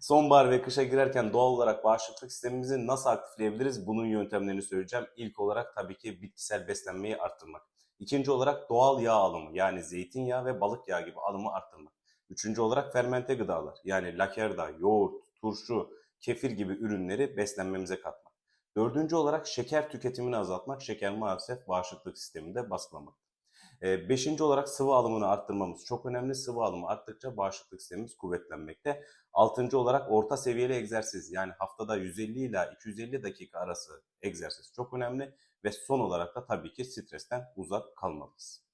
Sonbahar ve kışa girerken doğal olarak bağışıklık sistemimizi nasıl aktifleyebiliriz? Bunun yöntemlerini söyleyeceğim. İlk olarak tabii ki bitkisel beslenmeyi arttırmak. İkinci olarak doğal yağ alımı yani zeytinyağı ve balık yağı gibi alımı arttırmak. Üçüncü olarak fermente gıdalar yani lakerda, yoğurt, turşu, kefir gibi ürünleri beslenmemize katmak. Dördüncü olarak şeker tüketimini azaltmak. Şeker maalesef bağışıklık sisteminde baskılamak. Beşinci olarak sıvı alımını arttırmamız çok önemli. Sıvı alımı arttıkça bağışıklık sistemimiz kuvvetlenmekte. Altıncı olarak orta seviyeli egzersiz yani haftada 150 ila 250 dakika arası egzersiz çok önemli. Ve son olarak da tabii ki stresten uzak kalmalıyız.